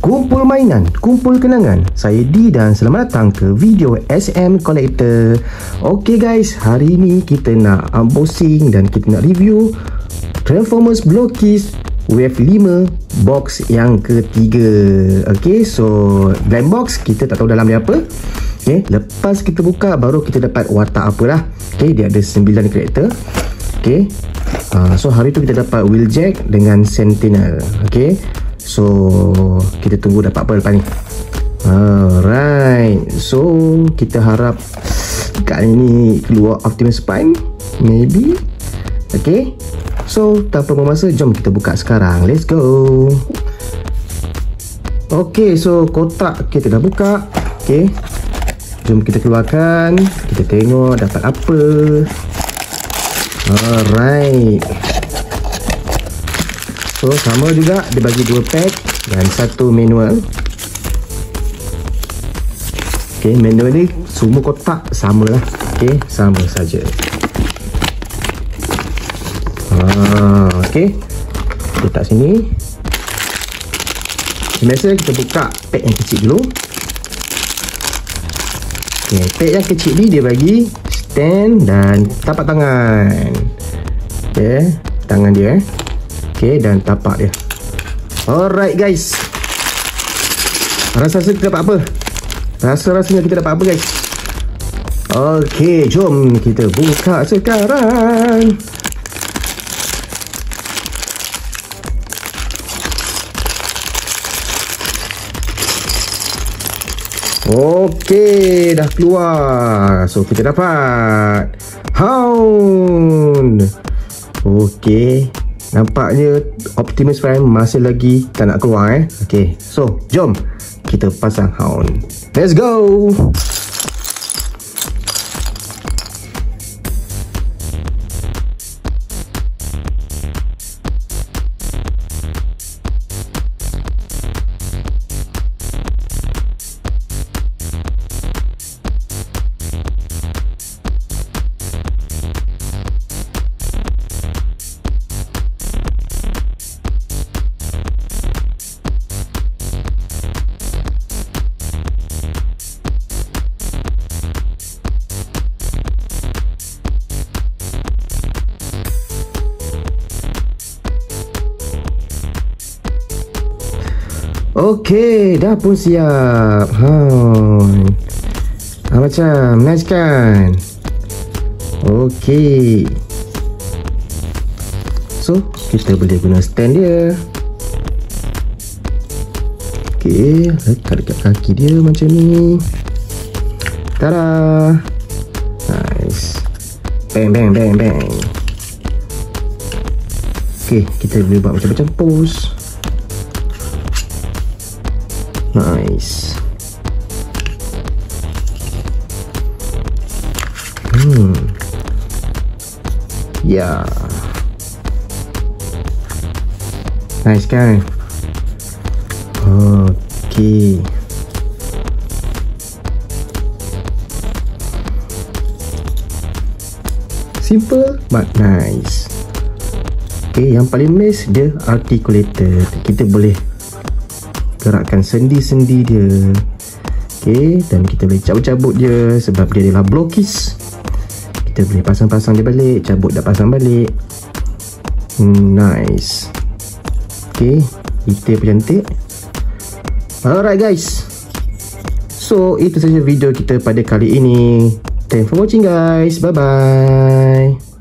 Kumpul mainan, kumpul kenangan. Saya D dan selamat datang ke video SM Collector. Okay guys, hari ni kita nak unboxing dan kita nak review Transformers Blokies Wave 5 box yang ketiga. Okay, so blind box kita tak tahu dalam dia apa. Okay, lepas kita buka baru kita dapat watak apalah. Okay, dia ada 9 karakter. Okay, so hari tu kita dapat Wheeljack dengan Sentinel. Okay, so kita tunggu dapat apa lepas ni. Alright, so kita harap kali ni keluar Optimus Prime maybe. Okay, so tanpa memasa jom kita buka sekarang. Let's go. Okay, so kotak kita dah buka. Okay, jom kita keluarkan. Kita tengok dapat apa. Alright, so sama juga dia bagi 2 pack dan 1 manual. Okay, manual ni semua kotak sama lah. Okay, sama saja. Okay, letak sini. Biasa kita buka pack yang kecil dulu. Okay, pack yang kecil ni dia bagi stand dan tapak tangan. Okay, tangan dia. Okay, dan tapak dia. Alright guys, rasa-rasa kita dapat apa? Rasa-rasanya kita dapat apa guys? Okay, jom kita buka sekarang. Okay, dah keluar. So kita dapat Hound. Okay, nampaknya Optimus Prime masih lagi tak nak keluar Okay, so jom kita pasang Hound. Let's go. Okay, dah pun siap. Macam nice kan? Okay, so kita boleh guna stand dia. Okay, letak dekat kaki dia macam ni. Tada, nice. Bang bang bang bang. Okay, kita boleh buat macam-macam pose. Nice. Yeah, nice kan? Okay, simple but nice. Okay, yang paling best dia articulated. Kita boleh gerakkan sendi-sendi dia. Okay, dan kita boleh cabut-cabut dia sebab dia adalah Blokies. Kita boleh pasang-pasang dia balik, cabut dah pasang balik. Nice. Okay, detail pun cantik. Alright guys, so itu saja video kita pada kali ini. Thanks for watching guys. Bye bye.